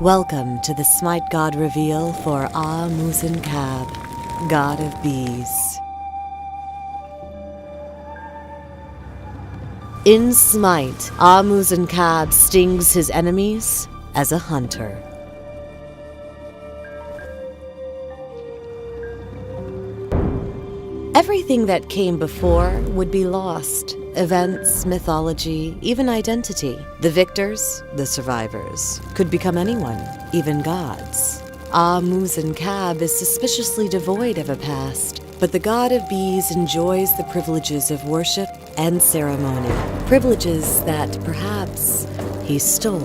Welcome to the Smite God reveal for Muzen Cab, God of Bees. In Smite, Muzen Cab stings his enemies as a hunter. Everything that came before would be lost. Events, mythology, even identity. The victors, the survivors, could become anyone, even gods. Muzen Cab is suspiciously devoid of a past, but the God of Bees enjoys the privileges of worship and ceremony, privileges that, perhaps, he stole.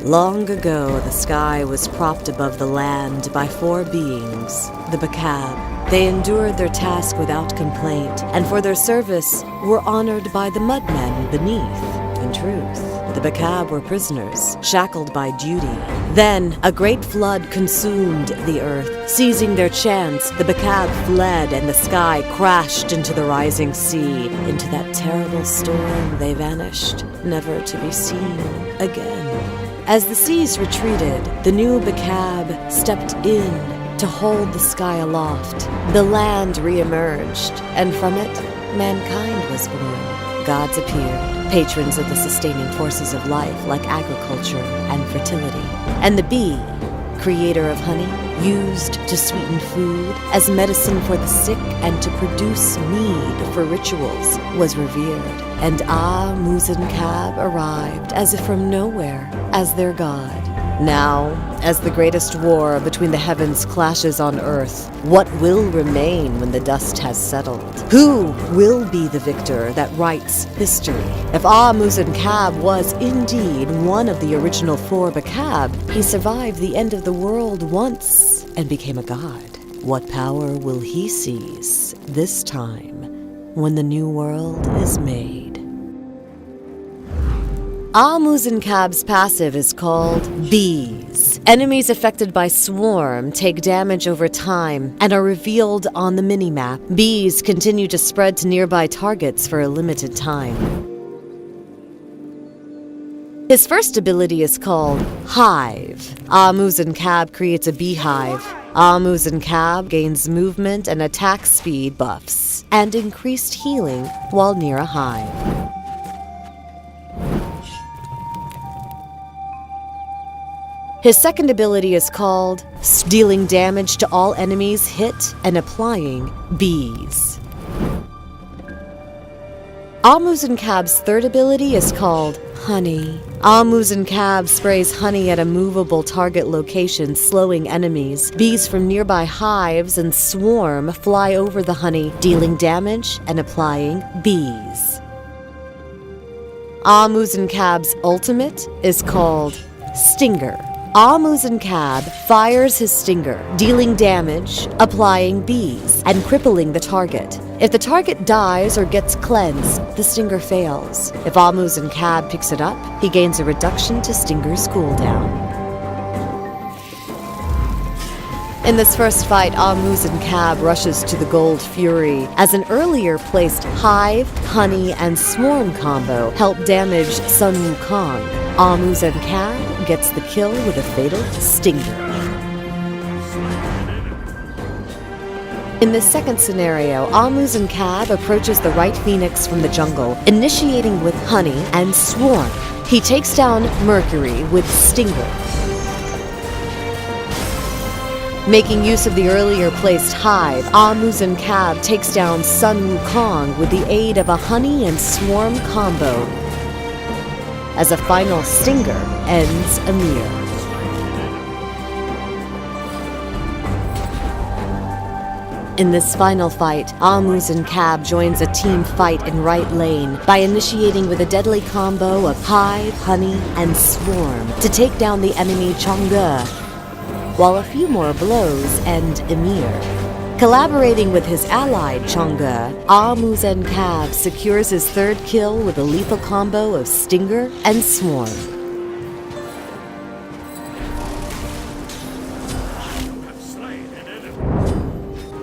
Long ago, the sky was propped above the land by four beings, the Bacab. They endured their task without complaint, and for their service were honored by the mudmen beneath. In truth, the Bacab were prisoners, shackled by duty. Then, a great flood consumed the earth. Seizing their chance, the Bacab fled, and the sky crashed into the rising sea. Into that terrible storm they vanished, never to be seen again. As the seas retreated, the new Bacab stepped in to hold the sky aloft. The land re-emerged, and from it, mankind was born. Gods appeared, patrons of the sustaining forces of life like agriculture and fertility. And the bee, creator of honey, used to sweeten food, as medicine for the sick, and to produce mead for rituals, was revered. And Muzen Cab arrived, as if from nowhere, as their god. Now, as the greatest war between the heavens clashes on earth, what will remain when the dust has settled? Who will be the victor that writes history? If Muzen Cab was indeed one of the original four Bacab, he survived the end of the world once and became a god. What power will he seize this time when the new world is made? Muzen Cab's passive is called Bees. Enemies affected by Swarm take damage over time and are revealed on the minimap. Bees continue to spread to nearby targets for a limited time. His first ability is called Hive. Muzen Cab creates a beehive. Muzen Cab gains movement and attack speed buffs and increased healing while near a hive. His second ability is called dealing damage to all enemies hit and applying bees. Muzen Cab's third ability is called Honey. Muzen Cab sprays honey at a movable target location, slowing enemies. Bees from nearby hives and swarm fly over the honey, dealing damage and applying bees. Muzen Cab's ultimate is called Stinger. Muzen Cab fires his stinger, dealing damage, applying bees, and crippling the target. If the target dies or gets cleansed, the stinger fails. If Muzen Cab picks it up, he gains a reduction to stinger's cooldown. In this first fight, Muzen Cab rushes to the Gold Fury, as an earlier placed Hive, Honey, and Swarm combo help damage Sun Wukong. Muzen Cab gets the kill with a fatal stinger. In the second scenario, Muzen Cab approaches the right phoenix from the jungle, initiating with Honey and Swarm. He takes down Mercury with Stinger. Making use of the earlier placed Hive, Muzen Cab takes down Sun Wukong with the aid of a Honey and Swarm combo. As a final stinger ends Amir. In this final fight, Muzen Cab joins a team fight in right lane by initiating with a deadly combo of Hive, Honey, and Swarm to take down the enemy Chang'e, while a few more blows end Emir. Collaborating with his ally Chang'e, Muzen Cab secures his third kill with a lethal combo of Stinger and Swarm.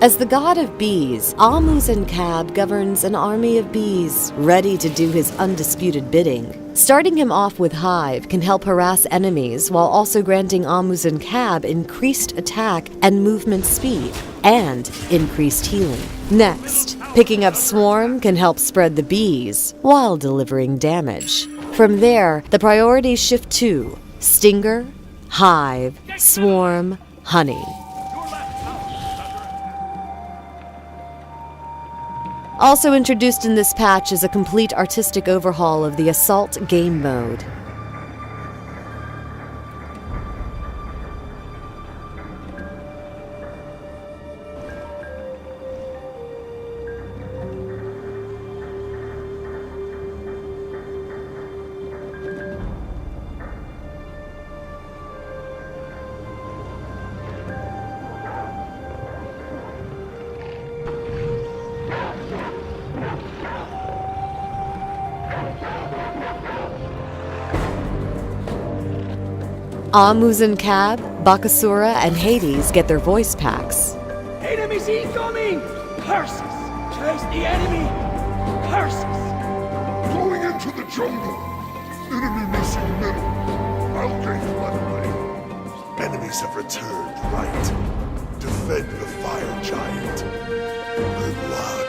As the god of bees, Muzen Cab governs an army of bees, ready to do his undisputed bidding. Starting him off with Hive can help harass enemies while also granting Muzen Cab increased attack and movement speed, and increased healing. Next, picking up Swarm can help spread the bees while delivering damage. From there, the priorities shift to Stinger, Hive, Swarm, Honey. Also introduced in this patch is a complete artistic overhaul of the Assault game mode. Muzen Cab, Bakasura, and Hades get their voice packs. Enemies incoming! Curses! Chase the enemy! Curses! Going into the jungle. Enemy missing middle. I'll gain one way. Enemies have returned right. Defend the fire giant. Good luck.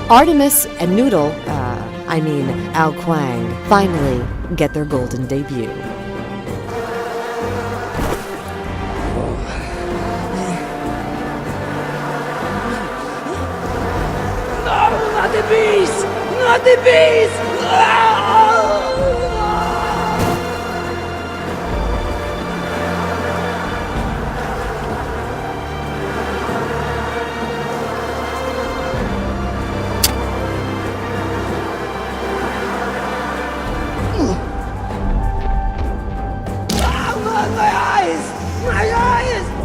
Artemis and Noodle, Ao Kwang, finally get their golden debut. Not the bees! Not the bees! My eyes! My eyes!